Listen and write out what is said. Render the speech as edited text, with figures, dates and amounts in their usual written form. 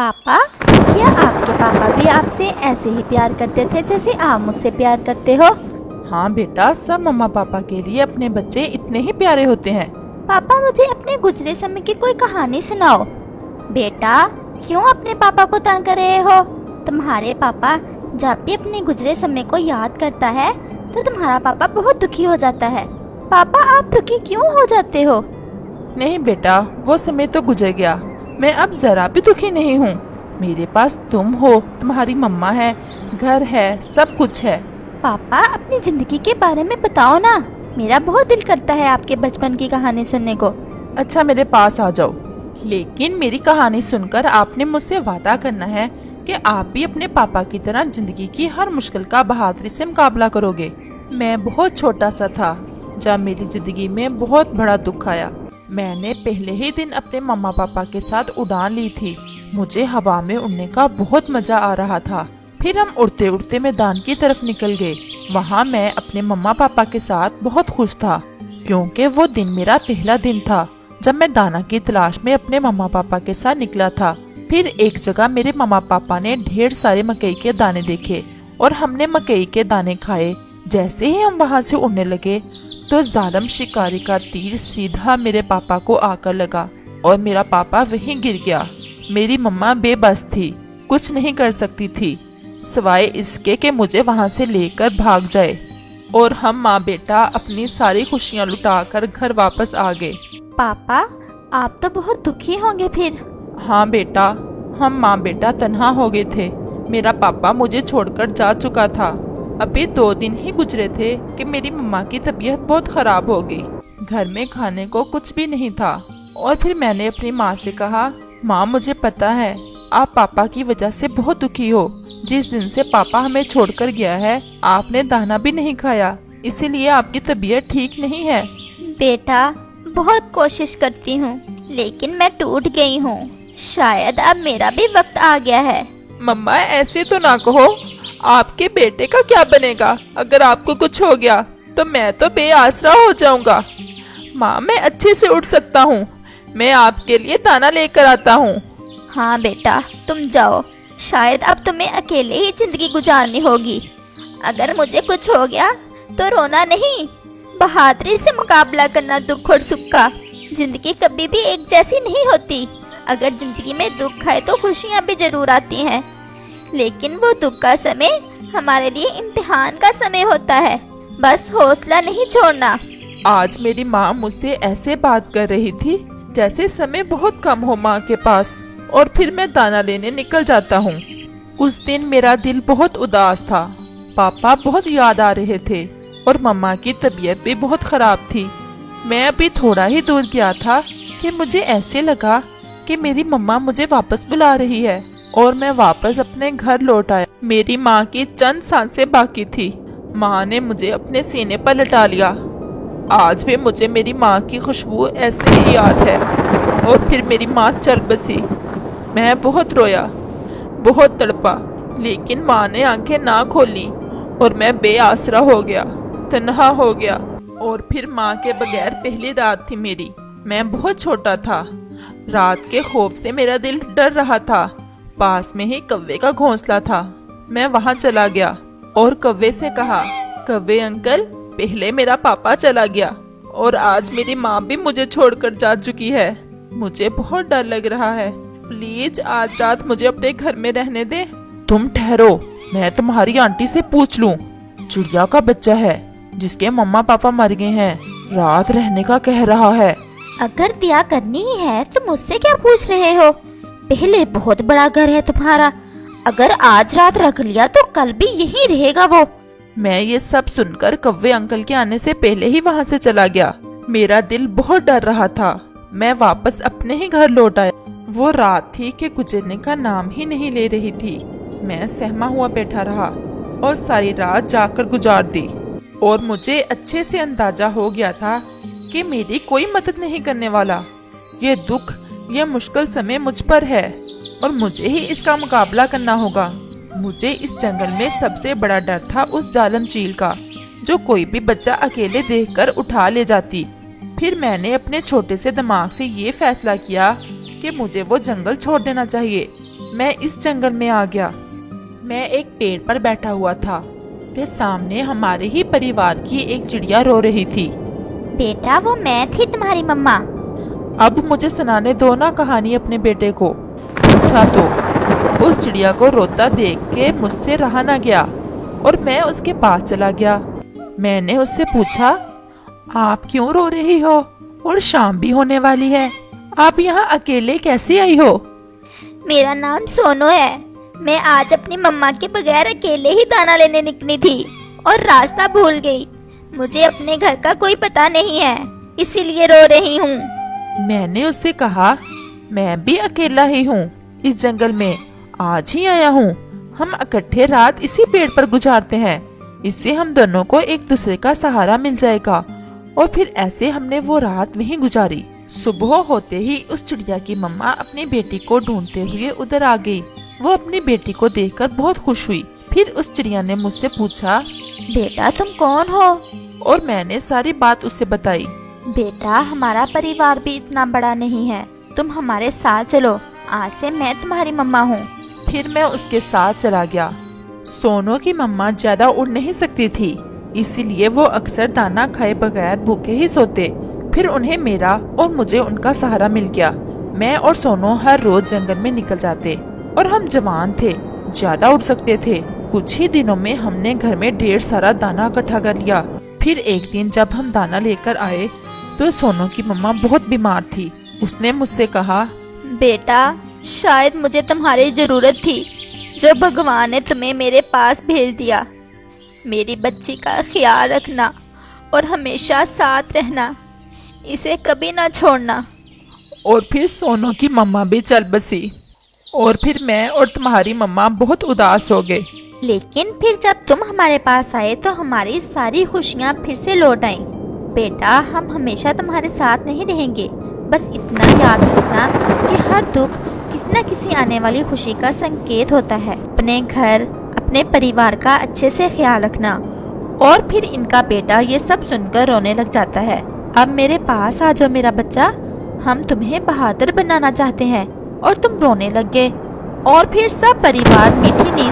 पापा, क्या आपके पापा भी आपसे ऐसे ही प्यार करते थे जैसे आप मुझसे प्यार करते हो? हाँ बेटा, सब मम्मा पापा के लिए अपने बच्चे इतने ही प्यारे होते हैं। पापा, मुझे अपने गुजरे समय की कोई कहानी सुनाओ। बेटा, क्यों अपने पापा को तंग कर रहे हो? तुम्हारे पापा जब भी अपने गुजरे समय को याद करता है तो तुम्हारा पापा बहुत दुखी हो जाता है। पापा, आप दुखी क्यों हो जाते हो? नहीं बेटा, वो समय तो गुजर गया। मैं अब जरा भी दुखी नहीं हूँ। मेरे पास तुम हो, तुम्हारी मम्मा है, घर है, सब कुछ है। पापा, अपनी जिंदगी के बारे में बताओ ना। मेरा बहुत दिल करता है आपके बचपन की कहानी सुनने को। अच्छा, मेरे पास आ जाओ। लेकिन मेरी कहानी सुनकर आपने मुझसे वादा करना है कि आप भी अपने पापा की तरह जिंदगी की हर मुश्किल का बहादुरी से मुकाबला करोगे। मैं बहुत छोटा सा था जब मेरी जिंदगी में बहुत बड़ा दुख आया। मैंने पहले ही दिन अपने मम्मा पापा के साथ उड़ान ली थी। मुझे हवा में उड़ने का बहुत मजा आ रहा था। फिर हम उड़ते उड़ते मैदान की तरफ निकल गए। वहाँ मैं अपने मम्मा पापा के साथ बहुत खुश था, क्योंकि वो दिन मेरा पहला दिन था जब मैं दाना की तलाश में अपने मम्मा पापा के साथ निकला था। फिर एक जगह मेरे मम्मा पापा ने ढेर सारे मकई के दाने देखे और हमने मकई के दाने खाए। जैसे ही हम वहाँ से उड़ने लगे तो जालिम शिकारी का तीर सीधा मेरे पापा को आकर लगा और मेरा पापा वहीं गिर गया। मेरी मम्मा बेबस थी, कुछ नहीं कर सकती थी सिवाय इसके कि मुझे वहाँ से लेकर भाग जाए। और हम माँ बेटा अपनी सारी खुशियाँ लुटाकर घर वापस आ गए। पापा, आप तो बहुत दुखी होंगे फिर। हाँ बेटा, हम माँ बेटा तन्हा हो गए थे। मेरा पापा मुझे छोड़कर जा चुका था। अभी 2 दिन ही गुजरे थे कि मेरी मम्मा की तबीयत बहुत खराब हो गई। घर में खाने को कुछ भी नहीं था। और फिर मैंने अपनी माँ से कहा, माँ मुझे पता है आप पापा की वजह से बहुत दुखी हो। जिस दिन से पापा हमें छोड़कर गया है आपने दाना भी नहीं खाया, इसीलिए आपकी तबीयत ठीक नहीं है। बेटा, बहुत कोशिश करती हूँ लेकिन मैं टूट गई हूँ। शायद अब मेरा भी वक्त आ गया है। मम्मा ऐसे तो ना कहो। आपके बेटे का क्या बनेगा? अगर आपको कुछ हो गया तो मैं तो बेआसरा हो जाऊंगा। माँ, मैं अच्छे से उठ सकता हूँ। मैं आपके लिए दाना लेकर आता हूँ। हाँ बेटा, तुम जाओ। शायद अब तुम्हें अकेले ही जिंदगी गुजारनी होगी। अगर मुझे कुछ हो गया तो रोना नहीं, बहादुरी से मुकाबला करना दुख और सुख का। जिंदगी कभी भी एक जैसी नहीं होती। अगर जिंदगी में दुख आए तो खुशियाँ भी जरूर आती हैं, लेकिन वो दुख का समय हमारे लिए इम्तिहान का समय होता है। बस हौसला नहीं छोड़ना। आज मेरी माँ मुझसे ऐसे बात कर रही थी जैसे समय बहुत कम हो माँ के पास। और फिर मैं दाना लेने निकल जाता हूँ। उस दिन मेरा दिल बहुत उदास था। पापा बहुत याद आ रहे थे और मम्मा की तबीयत भी बहुत खराब थी। मैं अभी थोड़ा ही दूर गया था कि मुझे ऐसे लगा कि मेरी मम्मा मुझे वापस बुला रही है और मैं वापस अपने घर लौट आया। मेरी माँ की चंद सांसें बाकी थी। माँ ने मुझे अपने सीने पर लटा लिया। आज भी मुझे मेरी माँ की खुशबू ऐसे ही याद है। और फिर मेरी माँ चल बसी। मैं बहुत रोया, बहुत तड़पा, लेकिन माँ ने आंखें ना खोली और मैं बेआसरा हो गया, तन्हा हो गया। और फिर माँ के बगैर पहली रात थी मेरी। मैं बहुत छोटा था। रात के खौफ से मेरा दिल डर रहा था। पास में ही कव्वे का घोंसला था। मैं वहाँ चला गया और कव्वे से कहा, कव्वे अंकल, पहले मेरा पापा चला गया और आज मेरी माँ भी मुझे छोड़कर जा चुकी है। मुझे बहुत डर लग रहा है। प्लीज आज रात मुझे अपने घर में रहने दे। तुम ठहरो, मैं तुम्हारी आंटी से पूछ लूं। चिड़िया का बच्चा है जिसके मम्मा पापा मर गए हैं, रात रहने का कह रहा है। अगर दया करनी ही है तो मुझसे क्या पूछ रहे हो? पहले बहुत बड़ा घर है तुम्हारा। अगर आज रात रख लिया तो कल भी यहीं रहेगा वो। मैं ये सब सुनकर कव्वे अंकल के आने से पहले ही वहाँ से चला गया। मेरा दिल बहुत डर रहा था। मैं वापस अपने ही घर लौट आया। वो रात थी कि गुजरने का नाम ही नहीं ले रही थी। मैं सहमा हुआ बैठा रहा और सारी रात जाकर गुजार दी। और मुझे अच्छे से अंदाजा हो गया था कि मेरी कोई मदद नहीं करने वाला। ये दुख, ये मुश्किल समय मुझ पर है और मुझे ही इसका मुकाबला करना होगा। मुझे इस जंगल में सबसे बड़ा डर था उस जालिम चील का, जो कोई भी बच्चा अकेले देखकर उठा ले जाती। फिर मैंने अपने छोटे से दिमाग से ये फैसला किया कि मुझे वो जंगल छोड़ देना चाहिए। मैं इस जंगल में आ गया। मैं एक पेड़ पर बैठा हुआ था कि सामने हमारे ही परिवार की एक चिड़िया रो रही थी। बेटा वो मैं थी तुम्हारी मम्मा। अब मुझे सुनाने दो ना कहानी अपने बेटे को। पूछा तो उस चिड़िया को रोता देख के मुझसे रहा ना गया और मैं उसके पास चला गया। मैंने उससे पूछा, आप क्यों रो रही हो और शाम भी होने वाली है, आप यहाँ अकेले कैसे आई हो? मेरा नाम सोनू है। मैं आज अपनी मम्मा के बगैर अकेले ही दाना लेने निकली थी और रास्ता भूल गई। मुझे अपने घर का कोई पता नहीं है, इसीलिए रो रही हूँ। मैंने उससे कहा, मैं भी अकेला ही हूँ इस जंगल में, आज ही आया हूँ। हम इकट्ठे रात इसी पेड़ पर गुजारते हैं, इससे हम दोनों को एक दूसरे का सहारा मिल जाएगा। और फिर ऐसे हमने वो रात वहीं गुजारी। सुबह होते ही उस चिड़िया की मम्मा अपनी बेटी को ढूंढते हुए उधर आ गई। वो अपनी बेटी को देखकर बहुत खुश हुई। फिर उस चिड़िया ने मुझसे पूछा, बेटा तुम कौन हो? और मैंने सारी बात उसे बताई। बेटा हमारा परिवार भी इतना बड़ा नहीं है, तुम हमारे साथ चलो, आज से मैं तुम्हारी मम्मा हूँ। फिर मैं उसके साथ चला गया। सोनू की मम्मा ज्यादा उड़ नहीं सकती थी, इसीलिए वो अक्सर दाना खाए बगैर भूखे ही सोते। फिर उन्हें मेरा और मुझे उनका सहारा मिल गया। मैं और सोनू हर रोज जंगल में निकल जाते और हम जवान थे, ज्यादा उड़ सकते थे। कुछ ही दिनों में हमने घर में ढेर सारा दाना इकट्ठा कर लिया। फिर एक दिन जब हम दाना लेकर आए तो सोनू की मम्मा बहुत बीमार थी। उसने मुझसे कहा, बेटा शायद मुझे तुम्हारी जरूरत थी, जो भगवान ने तुम्हें मेरे पास भेज दिया। मेरी बच्ची का ख्याल रखना और हमेशा साथ रहना, इसे कभी ना छोड़ना। और फिर सोनू की मम्मा भी चल बसी और फिर मैं और तुम्हारी मम्मा बहुत उदास हो गए। लेकिन फिर जब तुम हमारे पास आए तो हमारी सारी खुशियाँ फिर से लौट आईं। बेटा हम हमेशा तुम्हारे साथ नहीं रहेंगे, बस इतना याद रखना कि हर दुख किसी न किसी आने वाली खुशी का संकेत होता है। अपने घर अपने परिवार का अच्छे से ख्याल रखना। और फिर इनका बेटा ये सब सुनकर रोने लग जाता है। अब मेरे पास आ जाओ मेरा बच्चा, हम तुम्हें बहादुर बनाना चाहते हैं। और तुम रोने लग गए और फिर सब परिवार मीठी नींद